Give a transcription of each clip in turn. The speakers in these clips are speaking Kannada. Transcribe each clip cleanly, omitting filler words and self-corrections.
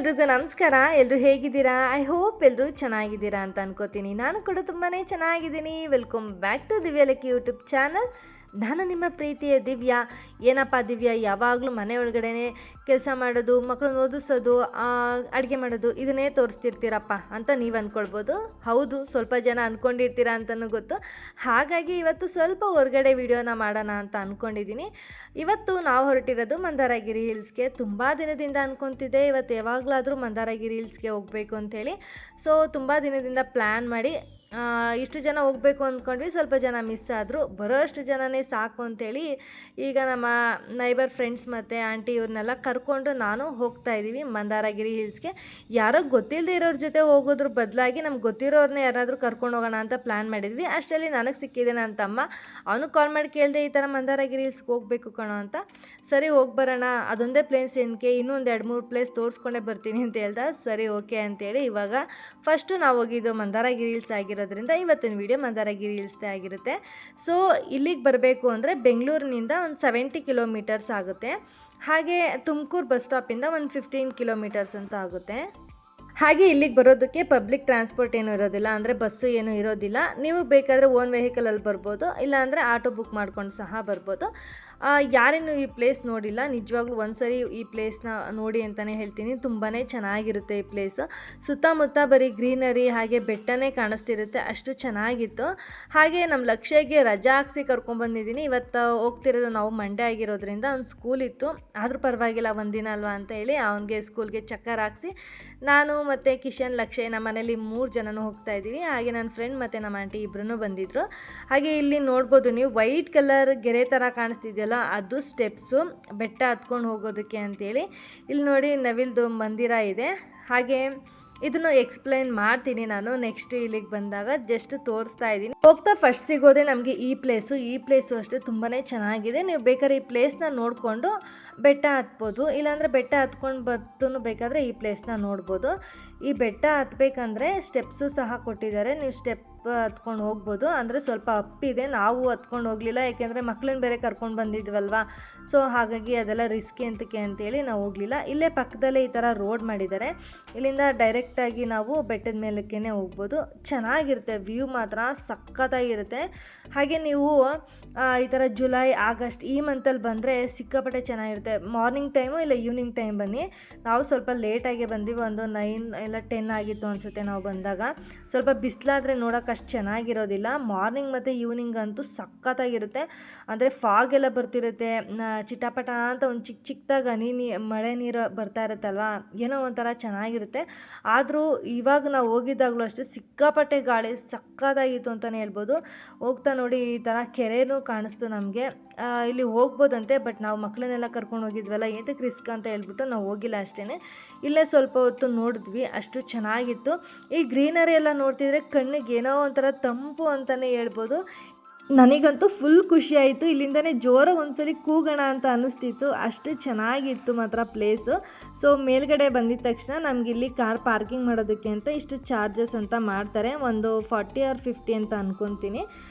ಎಲ್ರಿಗೂ ನಮಸ್ಕಾರ. ಎಲ್ಲರೂ ಹೇಗಿದ್ದೀರಾ? ಐ ಹೋಪ್ ಎಲ್ಲರೂ ಚೆನ್ನಾಗಿದ್ದೀರಾ ಅಂತ ಅನ್ಕೋತೀನಿ. ನಾನು ಕೂಡ ತುಂಬಾ ಚೆನ್ನಾಗಿದ್ದೀನಿ. Welcome back to Divya Lucky YouTube channel. ನಾನು ನಿಮ್ಮ ಪ್ರೀತಿಯ ದಿವ್ಯಾ. ಏನಪ್ಪ ದಿವ್ಯಾ, ಯಾವಾಗಲೂ ಮನೆ ಒಳಗಡೆ ಕೆಲಸ ಮಾಡೋದು, ಮಕ್ಕಳನ್ನ ಓದಿಸೋದು, ಅಡುಗೆ ಮಾಡೋದು ಇದನ್ನೇ ತೋರಿಸ್ತಿರ್ತೀರಪ್ಪ ಅಂತ ನೀವು ಅಂದ್ಕೊಳ್ಬೋದು. ಹೌದು, ಸ್ವಲ್ಪ ಜನ ಅಂದ್ಕೊಂಡಿರ್ತೀರಾ ಅಂತಲೂ ಗೊತ್ತು. ಹಾಗಾಗಿ ಇವತ್ತು ಸ್ವಲ್ಪ ಹೊರಗಡೆ ವಿಡಿಯೋನ ಮಾಡೋಣ ಅಂತ ಅಂದ್ಕೊಂಡಿದ್ದೀನಿ. ಇವತ್ತು ನಾವು ಹೊರಟಿರೋದು ಮಂದಾರಗಿರಿ ಹಿಲ್ಸ್ಗೆ. ತುಂಬ ದಿನದಿಂದ ಅಂದ್ಕೊತಿದ್ದೆ ಇವತ್ತು ಯಾವಾಗಲಾದರೂ ಮಂದಾರಗಿರಿ ಹಿಲ್ಸ್ಗೆ ಹೋಗಬೇಕು ಅಂಥೇಳಿ. ಸೊ ತುಂಬ ದಿನದಿಂದ ಪ್ಲ್ಯಾನ್ ಮಾಡಿ ಇಷ್ಟು ಜನ ಹೋಗಬೇಕು ಅಂದ್ಕೊಂಡ್ವಿ. ಸ್ವಲ್ಪ ಜನ ಮಿಸ್ ಆದರು. ಬರೋ ಅಷ್ಟು ಜನನೇ ಸಾಕು ಅಂಥೇಳಿ ಈಗ ನಮ್ಮ ನೈಬರ್ ಫ್ರೆಂಡ್ಸ್ ಮತ್ತು ಆಂಟಿ ಇವ್ರನ್ನೆಲ್ಲ ಕರ್ಕೊಂಡು ನಾನು ಹೋಗ್ತಾಯಿದ್ದೀವಿ ಮಂದಾರಗಿರಿ ಹಿಲ್ಸ್ಗೆ. ಯಾರೋ ಗೊತ್ತಿಲ್ಲದೆ ಇರೋರ ಜೊತೆ ಹೋಗೋದ್ರ ಬದಲಾಗಿ ನಮ್ಗೆ ಗೊತ್ತಿರೋರನ್ನೇ ಯಾರಾದರೂ ಕರ್ಕೊಂಡು ಹೋಗೋಣ ಅಂತ ಪ್ಲ್ಯಾನ್ ಮಾಡಿದ್ವಿ. ಅಷ್ಟರಲ್ಲಿ ನನಗೆ ಸಿಕ್ಕಿದೆ ನನ್ನ ತಮ್ಮ. ಅವನು ಕಾಲ್ ಮಾಡಿ ಕೇಳಿದೆ, ಈ ಥರ ಮಂದಾರಗಿರಿ ಹಿಲ್ಸ್ಗೆ ಹೋಗಬೇಕು ಕಣೋ ಅಂತ. ಸರಿ ಹೋಗಿ ಬರೋಣ, ಅದೊಂದೇ ಪ್ಲೇಸ್ ಏನಕ್ಕೆ, ಇನ್ನೂ ಒಂದು 2-3 ಪ್ಲೇಸ್ ತೋರಿಸ್ಕೊಂಡೇ ಬರ್ತೀನಿ ಅಂತ ಹೇಳ್ದ. ಸರಿ ಓಕೆ ಅಂತೇಳಿ ಇವಾಗ ಫಸ್ಟು ನಾವು ಹೋಗಿದ್ದು ಮಂದಾರಗಿರಿ ಹಿಲ್ಸ್ ಆಗಿರೋದ್ರಿಂದ ಇವತ್ತಿನ ವಿಡಿಯೋ ಮಂದಾರಗಿರಿ ಹಿಲ್ಸ್ದೇ ಆಗಿರುತ್ತೆ. ಸೊ ಇಲ್ಲಿಗೆ ಬರಬೇಕು ಅಂದರೆ ಬೆಂಗಳೂರಿನಿಂದ ಒಂದು 70 ಕಿಲೋಮೀಟರ್ಸ್ ಆಗುತ್ತೆ. ಹಾಗೆ ತುಮಕೂರು ಬಸ್ ಸ್ಟಾಪಿಂದ ಒಂದು 15 ಕಿಲೋಮೀಟರ್ಸ್ ಅಂತ ಆಗುತ್ತೆ. ಹಾಗೆ ಇಲ್ಲಿಗೆ ಬರೋದಕ್ಕೆ ಪಬ್ಲಿಕ್ ಟ್ರಾನ್ಸ್ಪೋರ್ಟ್ ಏನೂ ಇರೋದಿಲ್ಲ, ಅಂದರೆ ಬಸ್ಸು ಏನೂ ಇರೋದಿಲ್ಲ. ನೀವು ಬೇಕಾದರೆ ಓನ್ ವೆಹಿಕಲಲ್ಲಿ ಬರ್ಬೋದು, ಇಲ್ಲಾಂದರೆ ಆಟೋ ಬುಕ್ ಮಾಡ್ಕೊಂಡು ಸಹ ಬರ್ಬೋದು. ಯಾರೇನು ಈ ಪ್ಲೇಸ್ ನೋಡಿಲ್ಲ, ನಿಜವಾಗ್ಲೂ ಒಂದ್ಸರಿ ಈ ಪ್ಲೇಸ್ನ ನೋಡಿ ಅಂತಲೇ ಹೇಳ್ತೀನಿ. ತುಂಬಾ ಚೆನ್ನಾಗಿರುತ್ತೆ ಈ ಪ್ಲೇಸು. ಸುತ್ತಮುತ್ತ ಬರೀ ಗ್ರೀನರಿ ಹಾಗೆ ಬೆಟ್ಟನೇ ಕಾಣಿಸ್ತಿರುತ್ತೆ, ಅಷ್ಟು ಚೆನ್ನಾಗಿತ್ತು. ಹಾಗೆ ನಮ್ಮ ಲಕ್ಷ್ಯಗೆ ರಜಾ ಹಾಕ್ಸಿ ಕರ್ಕೊಂಡ್ಬಂದಿದ್ದೀನಿ. ಇವತ್ತು ಹೋಗ್ತಿರೋದು ನಾವು ಮಂಡೇ ಆಗಿರೋದ್ರಿಂದ ಅವ್ನು ಸ್ಕೂಲ್ ಇತ್ತು, ಆದರೂ ಪರವಾಗಿಲ್ಲ ಒಂದಿನ ಅಲ್ವಾ ಅಂತ ಹೇಳಿ ಅವನಿಗೆ ಸ್ಕೂಲ್ಗೆ ಚಕ್ಕರ್ ಹಾಕ್ಸಿ ನಾನು ಮತ್ತು ಕಿಶನ್, ಲಕ್ಷ್ಯ ನಮ್ಮ ಮನೇಲಿ 3 ಜನನೂ ಹೋಗ್ತಾ ಇದ್ದೀವಿ. ಹಾಗೆ ನನ್ನ ಫ್ರೆಂಡ್ ಮತ್ತು ನಮ್ಮ ಆಂಟಿ ಇಬ್ಬರೂ ಬಂದಿದ್ದರು. ಹಾಗೆ ಇಲ್ಲಿ ನೋಡ್ಬೋದು ನೀವು, ವೈಟ್ ಕಲರ್ ಗೆರೆ ಥರ ಕಾಣಿಸ್ತಿದೆಯಲ್ಲ, ಅದು ಸ್ಟೆಪ್ಸು ಬೆಟ್ಟ ಹತ್ಕೊಂಡು ಹೋಗೋದಕ್ಕೆ ಅಂತೇಳಿ. ಇಲ್ಲಿ ನೋಡಿ ನವಿಲ್ದು ಮಂದಿರ ಇದೆ. ಹಾಗೆ ಇದನ್ನು ಎಕ್ಸ್ಪ್ಲೈನ್ ಮಾಡ್ತೀನಿ ನಾನು ನೆಕ್ಸ್ಟ್ ಇಲ್ಲಿಗೆ ಬಂದಾಗ, ಜಸ್ಟ್ ತೋರಿಸ್ತಾ ಇದ್ದೀನಿ. ಹೋಗ್ತಾ ಫಸ್ಟ್ ಸಿಗೋದೆ ನಮಗೆ ಈ ಪ್ಲೇಸು ಅಷ್ಟೇ ತುಂಬಾ ಚೆನ್ನಾಗಿದೆ. ನೀವು ಬೇಕಾದ್ರೆ ಈ ಪ್ಲೇಸ್ನ ನೋಡಿಕೊಂಡು ಬೆಟ್ಟ ಹತ್ಬೋದು, ಇಲ್ಲಾಂದರೆ ಬೆಟ್ಟ ಹತ್ಕೊಂಡು ಬರ್ತೂ ಬೇಕಾದರೆ ಈ ಪ್ಲೇಸ್ನ ನೋಡ್ಬೋದು. ಈ ಬೆಟ್ಟ ಹತ್ಬೇಕಂದ್ರೆ ಸ್ಟೆಪ್ಸು ಸಹ ಕೊಟ್ಟಿದ್ದಾರೆ, ನೀವು ಸ್ಟೆಪ್ ಹತ್ಕೊಂಡು ಹೋಗ್ಬೋದು. ಅಂದರೆ ಸ್ವಲ್ಪ ಅಪ್ಪಿದೆ, ನಾವು ಹತ್ಕೊಂಡು ಹೋಗಲಿಲ್ಲ, ಯಾಕೆಂದರೆ ಮಕ್ಕಳನ್ನ ಬೇರೆ ಕರ್ಕೊಂಡು ಬಂದಿದ್ವಲ್ವ. ಸೊ ಹಾಗಾಗಿ ಅದೆಲ್ಲ ರಿಸ್ಕಿ ಅಂತೇಳಿ ನಾವು ಹೋಗಲಿಲ್ಲ. ಇಲ್ಲೇ ಪಕ್ಕದಲ್ಲೇ ಈ ಥರ ರೋಡ್ ಮಾಡಿದ್ದಾರೆ, ಇಲ್ಲಿಂದ ಡೈರೆಕ್ಟಾಗಿ ನಾವು ಬೆಟ್ಟದ ಮೇಲಕ್ಕೇ ಹೋಗ್ಬೋದು. ಚೆನ್ನಾಗಿರುತ್ತೆ, ವ್ಯೂ ಮಾತ್ರ ಸಖತ್ತಾಗಿರುತ್ತೆ. ಹಾಗೆ ನೀವು ಈ ಥರ ಜುಲೈ ಆಗಸ್ಟ್ ಈ ಮಂತಲ್ಲಿ ಬಂದರೆ ಸಿಕ್ಕಾಪಟ್ಟೆ ಚೆನ್ನಾಗಿರುತ್ತೆ. ಮಾರ್ನಿಂಗ್ ಟೈಮು ಇಲ್ಲ ಈವ್ನಿಂಗ್ ಟೈಮ್ ಬನ್ನಿ. ನಾವು ಸ್ವಲ್ಪ ಲೇಟಾಗಿ ಬಂದ್ವಿ, ಒಂದು 9 ಇಲ್ಲ 10 ಆಗಿತ್ತು ಅನಿಸುತ್ತೆ ನಾವು ಬಂದಾಗ. ಸ್ವಲ್ಪ ಬಿಸಿಲಾದರೆ ನೋಡೋಕೆ ಅಷ್ಟು ಚೆನ್ನಾಗಿರೋದಿಲ್ಲ. ಮಾರ್ನಿಂಗ್ ಮತ್ತು ಈವ್ನಿಂಗ್ ಅಂತೂ ಸಖತ್ತಾಗಿರುತ್ತೆ. ಅಂದರೆ ಫಾಗ್ ಎಲ್ಲ ಬರ್ತಿರುತ್ತೆ, ಚಿಟಪಟ ಅಂತ ಒಂದು ಚಿಕ್ಕದಾಗಿ ಮಳೆ ನೀರು ಬರ್ತಾ ಇರುತ್ತಲ್ವ, ಏನೋ ಒಂಥರ ಚೆನ್ನಾಗಿರುತ್ತೆ. ಆದರೂ ಇವಾಗ ನಾವು ಹೋಗಿದ್ದಾಗಲೂ ಅಷ್ಟೇ ಸಿಕ್ಕಾಪಟ್ಟೆ ಗಾಳಿ ಸಖತ್ತಾಗಿತ್ತು ಅಂತಲೇ ಹೇಳ್ಬೋದು. ಹೋಗ್ತಾ ನೋಡಿ ಈ ಥರ ಕೆರೆನೂ ಕಾಣಿಸ್ತು ನಮಗೆ. ಇಲ್ಲಿ ಹೋಗ್ಬೋದಂತೆ, ಬಟ್ ನಾವು ಮಕ್ಕಳನ್ನೆಲ್ಲ ಕರ್ಕೊಂಡು ಹೋಗಿದ್ವಲ್ಲ, ಏನಕ್ಕೆ ರಿಸ್ಕ್ ಅಂತ ಹೇಳ್ಬಿಟ್ಟು ನಾವು ಹೋಗಿಲ್ಲ ಅಷ್ಟೇ. ಇಲ್ಲೇ ಸ್ವಲ್ಪ ಹೊತ್ತು ನೋಡಿದ್ವಿ, ಅಷ್ಟು ಚೆನ್ನಾಗಿತ್ತು. ಈ ಗ್ರೀನರಿ ಎಲ್ಲ ನೋಡ್ತಿದ್ರೆ ಕಣ್ಣಿಗೆ ಏನೋ ಒಂಥರ ತಂಪು ಅಂತಲೇ ಹೇಳ್ಬೋದು. ನನಗಂತೂ ಫುಲ್ ಖುಷಿ ಆಯಿತು. ಇಲ್ಲಿಂದನೇ ಜೋರ ಒಂದ್ಸಲಿ ಕೂಗೋಣ ಅಂತ ಅನ್ನಿಸ್ತಿತ್ತು, ಅಷ್ಟು ಚೆನ್ನಾಗಿತ್ತು ಮಾತ್ರ ಪ್ಲೇಸು. ಸೊ ಮೇಲ್ಗಡೆ ಬಂದಿದ ತಕ್ಷಣ ನಮ್ಗೆ ಇಲ್ಲಿ ಕಾರ್ ಪಾರ್ಕಿಂಗ್ ಮಾಡೋದಕ್ಕೆ ಅಂತ ಇಷ್ಟು ಚಾರ್ಜಸ್ ಅಂತ ಮಾಡ್ತಾರೆ, ಒಂದು 40 or 50 ಅಂತ ಅಂದ್ಕೊತೀನಿ.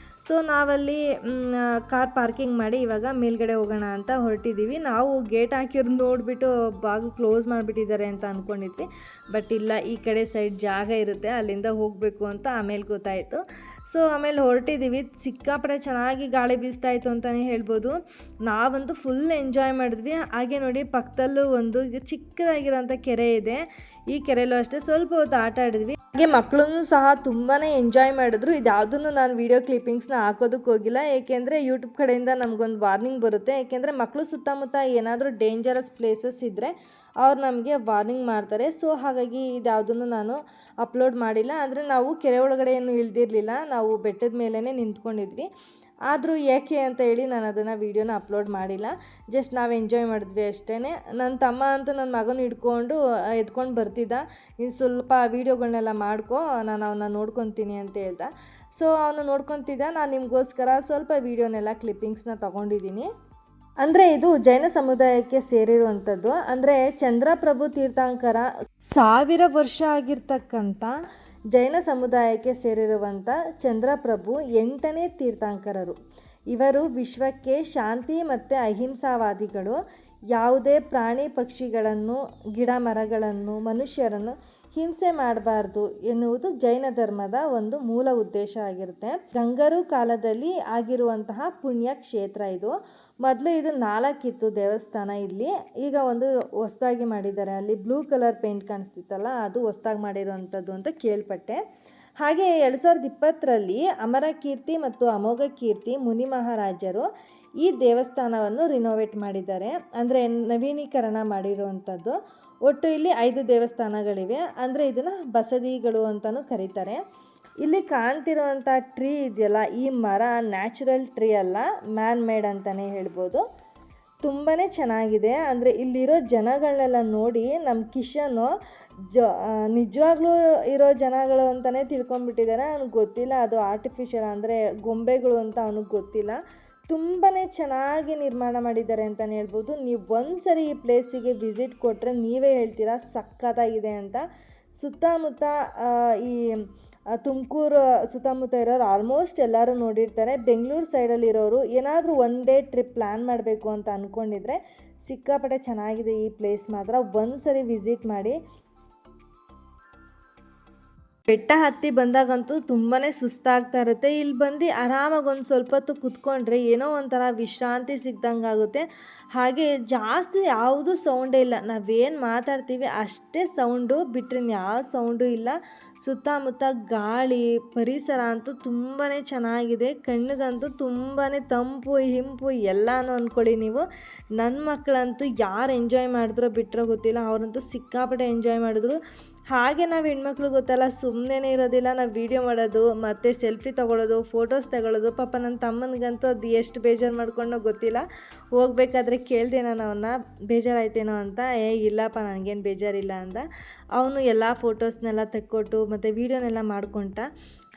ಸೊ ನಾವಲ್ಲಿ ಕಾರ್ ಪಾರ್ಕಿಂಗ್ ಮಾಡಿ ಇವಾಗ ಮೇಲ್ಗಡೆ ಹೋಗೋಣ ಅಂತ ಹೊರಟಿದ್ದೀವಿ. ನಾವು ಗೇಟ್ ಹಾಕಿರೋದು ನೋಡಿಬಿಟ್ಟು ಬಾಗಿಲು ಕ್ಲೋಸ್ ಮಾಡಿಬಿಟ್ಟಿದ್ದಾರೆ ಅಂತ ಅಂದ್ಕೊಂಡಿದ್ವಿ, ಬಟ್ ಇಲ್ಲ, ಈ ಕಡೆ ಸೈಡ್ ಜಾಗ ಇರುತ್ತೆ, ಅಲ್ಲಿಂದ ಹೋಗಬೇಕು ಅಂತ ಆಮೇಲೆ ಗೊತ್ತಾಯಿತು. ಸೊ ಆಮೇಲೆ ಹೊರಟಿದ್ದೀವಿ. ಸಿಕ್ಕಾಪಟ್ಟೆ ಚೆನ್ನಾಗಿ ಗಾಳಿ ಬೀಸ್ತಾ ಇತ್ತು ಅಂತಲೇ ಹೇಳ್ಬೋದು. ನಾವಂತೂ ಫುಲ್ ಎಂಜಾಯ್ ಮಾಡಿದ್ವಿ. ಹಾಗೆ ನೋಡಿ ಪಕ್ಕದಲ್ಲೂ ಒಂದು ಚಿಕ್ಕದಾಗಿರೋಂಥ ಕೆರೆ ಇದೆ, ಈ ಕೆರೆಯಲ್ಲೂ ಅಷ್ಟೇ ಸ್ವಲ್ಪ ಹೊತ್ತು ಆಟ ಆಡಿದ್ವಿ. ಹಾಗೆ ಮಕ್ಕಳನ್ನು ಸಹ ತುಂಬಾ ಎಂಜಾಯ್ ಮಾಡಿದ್ರು. ಇದ್ಯಾವುದನ್ನು ನಾನು ವೀಡಿಯೋ ಕ್ಲಿಪ್ಪಿಂಗ್ಸ್ನ ಹಾಕೋದಕ್ಕೆ ಹೋಗಿಲ್ಲ, ಏಕೆಂದರೆ ಯೂಟ್ಯೂಬ್ ಕಡೆಯಿಂದ ನಮಗೊಂದು ವಾರ್ನಿಂಗ್ ಬರುತ್ತೆ. ಏಕೆಂದರೆ ಮಕ್ಕಳು ಸುತ್ತಮುತ್ತ ಏನಾದರೂ ಡೇಂಜರಸ್ ಪ್ಲೇಸಸ್ ಇದ್ದರೆ ಅವ್ರು ನಮಗೆ ವಾರ್ನಿಂಗ್ ಮಾಡ್ತಾರೆ. ಸೊ ಹಾಗಾಗಿ ಇದ್ಯಾವುದನ್ನು ನಾನು ಅಪ್ಲೋಡ್ ಮಾಡಿಲ್ಲ. ಅಂದರೆ ನಾವು ಕೆರೆ ಒಳಗಡೆ ಏನು ಇಳ್ದಿರಲಿಲ್ಲ, ನಾವು ಬೆಟ್ಟದ ಮೇಲೇ ನಿಂತ್ಕೊಂಡಿದ್ವಿ. ಆದರೂ ಯಾಕೆ ಅಂತ ಹೇಳಿ ನಾನು ಅದನ್ನು ವೀಡಿಯೋನ ಅಪ್ಲೋಡ್ ಮಾಡಿಲ್ಲ, ಜಸ್ಟ್ ನಾವು ಎಂಜಾಯ್ ಮಾಡಿದ್ವಿ ಅಷ್ಟೇ. ನನ್ನ ತಮ್ಮ ಅಂತೂ ನನ್ನ ಮಗನ ಹಿಡ್ಕೊಂಡು ಎತ್ಕೊಂಡು ಬರ್ತಿದ್ದ, ನೀನು ಸ್ವಲ್ಪ ವೀಡಿಯೋಗಳನ್ನೆಲ್ಲ ಮಾಡ್ಕೊ, ನಾನು ಅವನ್ನ ನೋಡ್ಕೊತೀನಿ ಅಂತ ಹೇಳ್ದ. ಸೊ ಅವನು ನೋಡ್ಕೊತಿದ್ದ, ನಾನು ನಿಮಗೋಸ್ಕರ ಸ್ವಲ್ಪ ವೀಡಿಯೋನೆಲ್ಲ ಕ್ಲಿಪ್ಪಿಂಗ್ಸ್ನ ತೊಗೊಂಡಿದ್ದೀನಿ. ಅಂದರೆ ಇದು ಜೈನ ಸಮುದಾಯಕ್ಕೆ ಸೇರಿರುವಂಥದ್ದು. ಅಂದರೆ ಚಂದ್ರಪ್ರಭು ತೀರ್ಥಂಕರ 1000 ವರ್ಷ ಆಗಿರ್ತಕ್ಕಂಥ ಜೈನ ಸಮುದಾಯಕ್ಕೆ ಸೇರಿರುವಂಥ ಚಂದ್ರಪ್ರಭು 8ನೇ ತೀರ್ಥಂಕರರು. ಇವರು ವಿಶ್ವಕ್ಕೆ ಶಾಂತಿ ಮತ್ತು ಅಹಿಂಸಾವಾದಿಗಳು. ಯಾವುದೇ ಪ್ರಾಣಿ ಪಕ್ಷಿಗಳನ್ನು, ಗಿಡ ಮರಗಳನ್ನು, ಮನುಷ್ಯರನ್ನು ಹಿಂಸೆ ಮಾಡಬಾರ್ದು ಎನ್ನುವುದು ಜೈನ ಧರ್ಮದ ಒಂದು ಮೂಲ ಉದ್ದೇಶ ಆಗಿರುತ್ತೆ. ಗಂಗರು ಕಾಲದಲ್ಲಿ ಆಗಿರುವಂತಹ ಪುಣ್ಯ ಕ್ಷೇತ್ರ ಇದು. ಮೊದಲು ಇದು 4 ಇತ್ತು ದೇವಸ್ಥಾನ ಇಲ್ಲಿ. ಈಗ ಒಂದು ಹೊಸದಾಗಿ ಮಾಡಿದ್ದಾರೆ. ಅಲ್ಲಿ ಬ್ಲೂ ಕಲರ್ ಪೇಂಟ್ ಕಾಣಿಸ್ತಿತ್ತಲ್ಲ, ಅದು ಹೊಸದಾಗಿ ಮಾಡಿರೋವಂಥದ್ದು ಅಂತ ಕೇಳ್ಪಟ್ಟೆ. ಹಾಗೆ 2020ರಲ್ಲಿ ಅಮರಕೀರ್ತಿ ಮತ್ತು ಅಮೋಘ ಕೀರ್ತಿ ಮುನಿ ಮಹಾರಾಜರು ಈ ದೇವಸ್ಥಾನವನ್ನು ರಿನೋವೇಟ್ ಮಾಡಿದ್ದಾರೆ, ಅಂದರೆ ನವೀನೀಕರಣ ಮಾಡಿರುವಂಥದ್ದು. ಒಟ್ಟು ಇಲ್ಲಿ 5 ದೇವಸ್ಥಾನಗಳಿವೆ. ಅಂದರೆ ಇದನ್ನು ಬಸದಿಗಳು ಅಂತಲೂ ಕರೀತಾರೆ. ಇಲ್ಲಿ ಕಾಣ್ತಿರೋವಂಥ ಟ್ರೀ ಇದೆಯಲ್ಲ, ಈ ಮರ ನ್ಯಾಚುರಲ್ ಟ್ರೀ ಅಲ್ಲ, ಮ್ಯಾನ್ ಮೇಡ್ ಅಂತಲೇ ಹೇಳ್ಬೋದು. ತುಂಬಾ ಚೆನ್ನಾಗಿದೆ. ಅಂದರೆ ಇಲ್ಲಿರೋ ಜನಗಳನ್ನೆಲ್ಲ ನೋಡಿ ನಮ್ಮ ಕಿಶನು ನಿಜವಾಗ್ಲೂ ಇರೋ ಜನಗಳು ಅಂತಲೇ ತಿಳ್ಕೊಂಡ್ಬಿಟ್ಟಿದ್ದಾರೆ. ಅವ್ನಿಗೆ ಗೊತ್ತಿಲ್ಲ ಅದು ಆರ್ಟಿಫಿಷಿಯಲ್, ಅಂದರೆ ಗೊಂಬೆಗಳು ಅಂತ ಅವ್ನಿಗೆ ಗೊತ್ತಿಲ್ಲ. ತುಂಬಾ ಚೆನ್ನಾಗಿ ನಿರ್ಮಾಣ ಮಾಡಿದ್ದಾರೆ ಅಂತಲೇ ಹೇಳ್ಬೋದು. ನೀವು ಒಂದು ಸರಿ ಈ ಪ್ಲೇಸಿಗೆ ವಿಸಿಟ್ ಕೊಟ್ಟರೆ ನೀವೇ ಹೇಳ್ತೀರಾ ಸಖತ್ತಾಗಿದೆ ಅಂತ. ಸುತ್ತಮುತ್ತ ಈ ತುಮಕೂರು ಸುತ್ತಮುತ್ತ ಇರೋರು ಆಲ್ಮೋಸ್ಟ್ ಎಲ್ಲರೂ ನೋಡಿರ್ತಾರೆ. ಬೆಂಗಳೂರು ಸೈಡಲ್ಲಿರೋರು ಏನಾದರೂ ಒನ್ ಡೇ ಟ್ರಿಪ್ ಪ್ಲ್ಯಾನ್ ಮಾಡಬೇಕು ಅಂತ ಅಂದ್ಕೊಂಡಿದ್ರೆ ಸಿಕ್ಕಾಪಟ್ಟೆ ಚೆನ್ನಾಗಿದೆ ಈ ಪ್ಲೇಸ್ ಮಾತ್ರ. ಒಂದು ಸರಿ ವಿಸಿಟ್ ಮಾಡಿ. ಬೆಟ್ಟ ಹತ್ತಿ ಬಂದಾಗಂತೂ ತುಂಬಾ ಸುಸ್ತಾಗ್ತಾ ಇರುತ್ತೆ. ಇಲ್ಲಿ ಬಂದು ಆರಾಮಾಗಿ ಒಂದು ಸ್ವಲ್ಪ ಹೊತ್ತು ಕುತ್ಕೊಂಡ್ರೆ ಏನೋ ಒಂಥರ ವಿಶ್ರಾಂತಿ ಸಿಗ್ದಂಗೆ ಆಗುತ್ತೆ. ಹಾಗೆ ಜಾಸ್ತಿ ಯಾವುದೂ ಸೌಂಡೇ ಇಲ್ಲ. ನಾವೇನು ಮಾತಾಡ್ತೀವಿ ಅಷ್ಟೇ ಸೌಂಡು, ಬಿಟ್ಟರೆ ಯಾವ ಸೌಂಡು ಇಲ್ಲ. ಸುತ್ತಮುತ್ತ ಗಾಳಿ, ಪರಿಸರ ಅಂತೂ ತುಂಬಾ ಚೆನ್ನಾಗಿದೆ. ಕಣ್ಣಿಗಂತೂ ತುಂಬಾ ತಂಪು ಹಿಂಪು ಎಲ್ಲನೂ ಅಂದ್ಕೊಳ್ಳಿ ನೀವು. ನನ್ನ ಮಕ್ಕಳಂತೂ ಯಾರು ಎಂಜಾಯ್ ಮಾಡಿದ್ರೋ ಬಿಟ್ಟರೋ ಗೊತ್ತಿಲ್ಲ, ಅವರಂತೂ ಸಿಕ್ಕಾಪಟ್ಟೆ ಎಂಜಾಯ್ ಮಾಡಿದ್ರು. ಹಾಗೆ ನಾವು ಹೆಣ್ಮಕ್ಳು ಗೊತ್ತಲ್ಲ, ಸುಮ್ಮನೆ ಇರೋದಿಲ್ಲ. ನಾವು ವೀಡಿಯೋ ಮಾಡೋದು ಮತ್ತು ಸೆಲ್ಫಿ ತೊಗೊಳ್ಳೋದು, ಫೋಟೋಸ್ ತಗೊಳ್ಳೋದು. ಪಾಪ ನನ್ನ ತಮ್ಮನಿಗಂತೂ ಅದು ಎಷ್ಟು ಬೇಜಾರು ಮಾಡ್ಕೊಂಡೋ ಗೊತ್ತಿಲ್ಲ. ಹೋಗ್ಬೇಕಾದ್ರೆ ಕೇಳಿದೆ ನಾನು ಅವನ್ನ, ಬೇಜಾರಾಯ್ತೇನೋ ಅಂತ. ಇಲ್ಲಪ್ಪ ನನಗೇನು ಬೇಜಾರಿಲ್ಲ ಅಂದ. ಅವನು ಎಲ್ಲ ಫೋಟೋಸ್ನೆಲ್ಲ ತೆಕ್ಕೊಟ್ಟು ಮತ್ತು ವೀಡಿಯೋನೆಲ್ಲ ಮಾಡ್ಕೊಂಡ.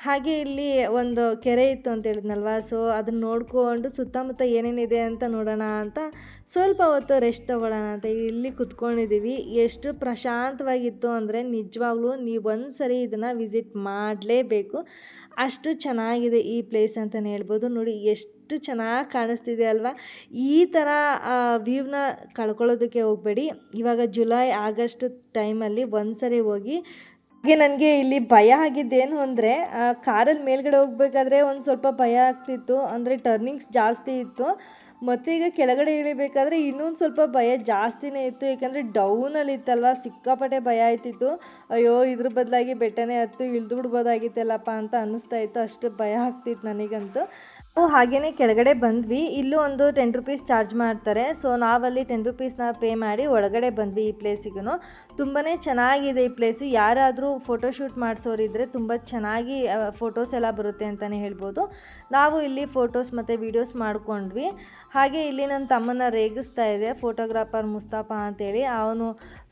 ಹಾಗೆ ಇಲ್ಲಿ ಒಂದು ಕೆರೆ ಇತ್ತು ಅಂತ ಹೇಳಿದ್ನಲ್ವ, ಸೊ ಅದನ್ನ ನೋಡ್ಕೊಂಡು ಸುತ್ತಮುತ್ತ ಏನೇನಿದೆ ಅಂತ ನೋಡೋಣ ಅಂತ ಸ್ವಲ್ಪ ಹೊತ್ತು ರೆಸ್ಟ್ ತೊಗೊಳ್ಳೋಣ ಅಂತ ಇಲ್ಲಿ ಕುತ್ಕೊಂಡಿದ್ದೀವಿ. ಎಷ್ಟು ಪ್ರಶಾಂತವಾಗಿತ್ತು ಅಂದರೆ ನಿಜವಾಗ್ಲೂ ನೀವು ಒಂದು ಸರಿ ಇದನ್ನು ವಿಸಿಟ್ ಮಾಡಲೇಬೇಕು. ಅಷ್ಟು ಚೆನ್ನಾಗಿದೆ ಈ ಪ್ಲೇಸ್ ಅಂತಲೇ ಹೇಳ್ಬೋದು. ನೋಡಿ ಎಷ್ಟು ಚೆನ್ನಾಗಿ ಕಾಣಿಸ್ತಿದೆ ಅಲ್ವಾ. ಈ ಥರ ವ್ಯೂವ್ನ ಕಳ್ಕೊಳ್ಳೋದಕ್ಕೆ ಹೋಗಬೇಡಿ. ಇವಾಗ ಜುಲೈ ಆಗಸ್ಟ್ ಟೈಮಲ್ಲಿ ಒಂದು ಸರಿ ಹೋಗಿ. ಹಾಗೆ ನನಗೆ ಇಲ್ಲಿ ಭಯ ಆಗಿದ್ದೇನು ಅಂದರೆ, ಕಾರಲ್ಲಿ ಮೇಲ್ಗಡೆ ಹೋಗಬೇಕಾದ್ರೆ ಒಂದು ಸ್ವಲ್ಪ ಭಯ ಆಗ್ತಿತ್ತು, ಅಂದರೆ ಟರ್ನಿಂಗ್ಸ್ ಜಾಸ್ತಿ ಇತ್ತು. ಮತ್ತು ಈಗ ಕೆಳಗಡೆ ಇಳಿಬೇಕಾದ್ರೆ ಇನ್ನೊಂದು ಸ್ವಲ್ಪ ಭಯ ಜಾಸ್ತಿನೇ ಇತ್ತು. ಏಕೆಂದರೆ ಡೌನಲ್ಲಿ ಇತ್ತಲ್ವ, ಸಿಕ್ಕಾಪಟ್ಟೆ ಭಯ ಆಯ್ತಿತ್ತು. ಅಯ್ಯೋ ಇದ್ರ ಬದಲಾಗಿ ಬೆಟ್ಟನೇ ಹತ್ತು ಇಳಿದು ಬಿಡ್ಬೋದಾಗಿತ್ತಲ್ಲಪ್ಪ ಅಂತ ಅನ್ನಿಸ್ತಾ ಇತ್ತು. ಅಷ್ಟು ಭಯ ಆಗ್ತಿತ್ತು ನನಗಂತೂ. ಹಾಗೆಯೇ ಕೆಳಗಡೆ ಬಂದ್ವಿ. ಇಲ್ಲೂ ಒಂದು 10 ರುಪೀಸ್ ಚಾರ್ಜ್ ಮಾಡ್ತಾರೆ. ಸೊ ನಾವಲ್ಲಿ 10 ರುಪೀಸ್ನ ಪೇ ಮಾಡಿ ಒಳಗಡೆ ಬಂದ್ವಿ ಈ ಪ್ಲೇಸಿಗೂ. ತುಂಬಾ ಚೆನ್ನಾಗಿದೆ ಈ ಪ್ಲೇಸು. ಯಾರಾದರೂ ಫೋಟೋಶೂಟ್ ಮಾಡಿಸೋರಿದ್ದರೆ ತುಂಬ ಚೆನ್ನಾಗಿ ಫೋಟೋಸ್ ಎಲ್ಲ ಬರುತ್ತೆ ಅಂತಲೇ ಹೇಳ್ಬೋದು. ನಾವು ಇಲ್ಲಿ ಫೋಟೋಸ್ ಮತ್ತು ವೀಡಿಯೋಸ್ ಮಾಡ್ಕೊಂಡ್ವಿ. ಹಾಗೆ ಇಲ್ಲಿ ನನ್ನ ತಮ್ಮನ ರೇಗಿಸ್ತಾ ಇದೆ ಫೋಟೋಗ್ರಾಫರ್ ಮುಸ್ತಫಾ ಅಂತೇಳಿ. ಅವನು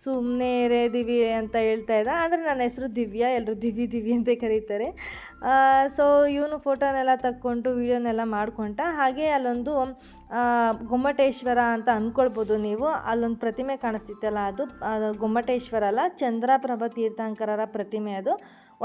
ಸುಮ್ಮನೆ ದಿವಿ ಅಂತ ಹೇಳ್ತಾ ಇದ್ದ. ಅಂದರೆ ನನ್ನ ಹೆಸರು ದಿವ್ಯಾ, ಎಲ್ಲರೂ ದಿವಿ ಅಂತ ಕರೀತಾರೆ. ಸೊ ಇವನು ಫೋಟೋನೆಲ್ಲ ತಕ್ಕೊಂಡು ವೀಡಿಯೋನೆಲ್ಲ ಮಾಡ್ಕೊಂಡ. ಹಾಗೆ ಅಲ್ಲೊಂದು ಗೊಮ್ಮಟೇಶ್ವರ ಅಂತ ಅಂದ್ಕೊಳ್ಬೋದು ನೀವು. ಅಲ್ಲೊಂದು ಪ್ರತಿಮೆ ಕಾಣಿಸ್ತಿತ್ತಲ್ಲ, ಅದು ಗೊಮ್ಮಟೇಶ್ವರ ಅಲ್ಲ, ಚಂದ್ರಪ್ರಭ ತೀರ್ಥಂಕರರ ಪ್ರತಿಮೆ. ಅದು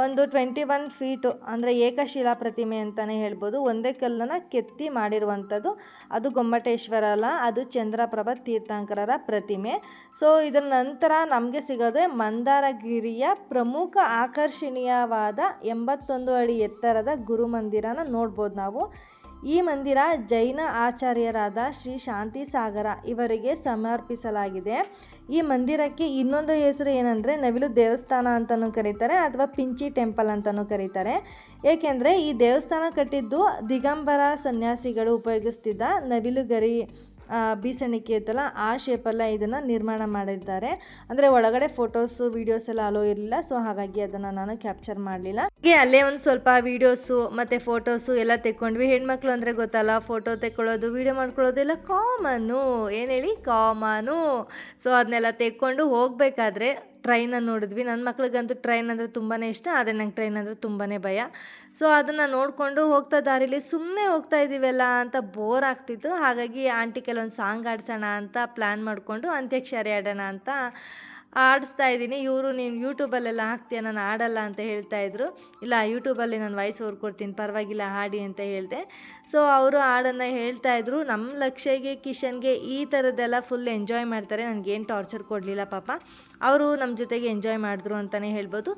ಒಂದು 21 ಫೀಟು, ಅಂದರೆ ಏಕಶಿಲಾ ಪ್ರತಿಮೆ ಅಂತಲೇ ಹೇಳ್ಬೋದು. ಒಂದೇ ಕಲ್ಲನ್ನು ಕೆತ್ತಿ ಮಾಡಿರುವಂಥದ್ದು. ಅದು ಗೊಮ್ಮಟೇಶ್ವರ ಅಲ್ಲ, ಅದು ಚಂದ್ರಪ್ರಭ ತೀರ್ಥಂಕರರ ಪ್ರತಿಮೆ. ಸೊ ಇದರ ನಂತರ ನಮಗೆ ಸಿಗೋದೆ ಮಂದಾರಗಿರಿಯ ಪ್ರಮುಖ ಆಕರ್ಷಣೀಯವಾದ 81 ಅಡಿ ಎತ್ತರದ ಗುರುಮಂದಿರನ ನೋಡ್ಬೋದು ನಾವು. ಈ ಮಂದಿರ ಜೈನ ಆಚಾರ್ಯರಾದ ಶ್ರೀ ಶಾಂತಿ ಸಾಗರ ಇವರಿಗೆ ಸಮರ್ಪಿಸಲಾಗಿದೆ. ಈ ಮಂದಿರಕ್ಕೆ ಇನ್ನೊಂದು ಹೆಸರು ಏನಂದರೆ ನವಿಲು ದೇವಸ್ಥಾನ ಅಂತಲೂ ಕರೀತಾರೆ, ಅಥವಾ ಪಿಂಚಿ ಟೆಂಪಲ್ ಅಂತಲೂ ಕರೀತಾರೆ. ಏಕೆಂದರೆ ಈ ದೇವಸ್ಥಾನ ಕಟ್ಟಿದ್ದು ದಿಗಂಬರ ಸನ್ಯಾಸಿಗಳು ಉಪಯೋಗಿಸ್ತಿದ್ದ ನವಿಲುಗರಿ ಬೀಸಣಿಕೆ ಇತ್ತಲ್ಲ, ಆ ಶೇಪೆಲ್ಲ ಇದನ್ನು ನಿರ್ಮಾಣ ಮಾಡಿದ್ದಾರೆ. ಅಂದರೆ ಒಳಗಡೆ ಫೋಟೋಸು ವೀಡಿಯೋಸ್ ಎಲ್ಲ ಅಲೋ ಇರಲಿಲ್ಲ. ಸೊ ಹಾಗಾಗಿ ಅದನ್ನು ನಾನು ಕ್ಯಾಪ್ಚರ್ ಮಾಡಲಿಲ್ಲ. ಹಾಗೆ ಅಲ್ಲೇ ಒಂದು ಸ್ವಲ್ಪ ವೀಡಿಯೋಸು ಮತ್ತು ಫೋಟೋಸು ಎಲ್ಲ ತೆಕ್ಕೊಂಡ್ವಿ. ಹೆಣ್ಮಕ್ಳು ಅಂದರೆ ಗೊತ್ತಲ್ಲ, ಫೋಟೋ ತೆಕ್ಕೊಳ್ಳೋದು ವೀಡಿಯೋ ಮಾಡ್ಕೊಳ್ಳೋದು ಎಲ್ಲ ಕಾಮನು, ಏನು ಹೇಳಿ ಕಾಮನು. ಸೊ ಅದನ್ನೆಲ್ಲ ತೆಕ್ಕೊಂಡು ಹೋಗಬೇಕಾದ್ರೆ ಟ್ರೈನನ್ನು ನೋಡಿದ್ವಿ. ನನ್ನ ಮಕ್ಳಿಗಂತೂ ಟ್ರೈನ್ ಅಂದರೆ ತುಂಬಾ ಇಷ್ಟ, ಆದರೆ ನಂಗೆ ಟ್ರೈನ್ ಅಂದರೆ ತುಂಬಾ ಭಯ. ಸೊ ಅದನ್ನು ನೋಡಿಕೊಂಡು ಹೋಗ್ತಾ ದಾರಿಲಿ ಸುಮ್ಮನೆ ಹೋಗ್ತಾ ಇದ್ದೀವಲ್ಲ ಅಂತ ಬೋರ್ ಆಗ್ತಿತ್ತು. ಹಾಗಾಗಿ ಆಂಟಿ ಕೆಲವೊಂದು ಸಾಂಗ್ ಆಡ್ಸೋಣ ಅಂತ ಪ್ಲ್ಯಾನ್ ಮಾಡಿಕೊಂಡು ಅಂತ್ಯಾಕ್ಷರಿ ಆಡೋಣ ಅಂತ ಆಡಿಸ್ತಾ ಇದ್ದೀನಿ. ಇವರು ನೀನು ಯೂಟ್ಯೂಬಲ್ಲೆಲ್ಲ ಹಾಕ್ತೀಯ, ನಾನು ಆಡಲ್ಲ ಅಂತ ಹೇಳ್ತಾಯಿದ್ರು. ಇಲ್ಲ ಯೂಟ್ಯೂಬಲ್ಲಿ ನಾನು ವಾಯ್ಸ್ ಓವರ್ ಕೊಡ್ತೀನಿ, ಪರವಾಗಿಲ್ಲ ಹಾಡಿ ಅಂತ ಹೇಳಿದೆ. ಸೊ ಅವರು ಹಾಡನ್ನು ಹೇಳ್ತಾಯಿದ್ರು. ನಮ್ಮ ಲಕ್ಷ್ಯಗೆ, ಕಿಶನ್ಗೆ ಈ ಥರದ್ದೆಲ್ಲ ಫುಲ್ ಎಂಜಾಯ್ ಮಾಡ್ತಾರೆ. ನನಗೇನು ಟಾರ್ಚರ್ ಕೊಡಲಿಲ್ಲ ಪಾಪ. ಅವರು ನಮ್ಮ ಜೊತೆಗೆ ಎಂಜಾಯ್ ಮಾಡಿದ್ರು ಅಂತಲೇ ಹೇಳ್ಬೋದು.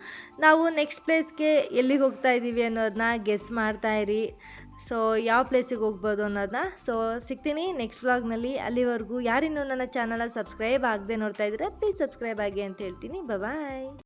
ನಾವು ನೆಕ್ಸ್ಟ್ ಪ್ಲೇಸ್ಗೆ ಎಲ್ಲಿಗೆ ಹೋಗ್ತಾ ಇದ್ದೀವಿ ಅನ್ನೋದನ್ನ ಗೆಸ್ ಮಾಡ್ತಾಯಿರಿ. ಸೊ ಯಾವ ಪ್ಲೇಸಿಗೆ ಹೋಗ್ಬೋದು ಅನ್ನೋದನ್ನ. ಸೊ ಸಿಗ್ತೀನಿ ನೆಕ್ಸ್ಟ್ ವ್ಲಾಗ್ನಲ್ಲಿ. ಅಲ್ಲಿವರೆಗೂ ಯಾರಿನ್ನೂ ನನ್ನ ಚಾನಲ್ ಸಬ್ಸ್ಕ್ರೈಬ್ ಆಗದೆ ನೋಡ್ತಾ ಇದ್ದೀರಾ, ಪ್ಲೀಸ್ ಸಬ್ಸ್ಕ್ರೈಬ್ ಆಗಿ ಅಂತ ಹೇಳ್ತೀನಿ. ಬಾಯ್.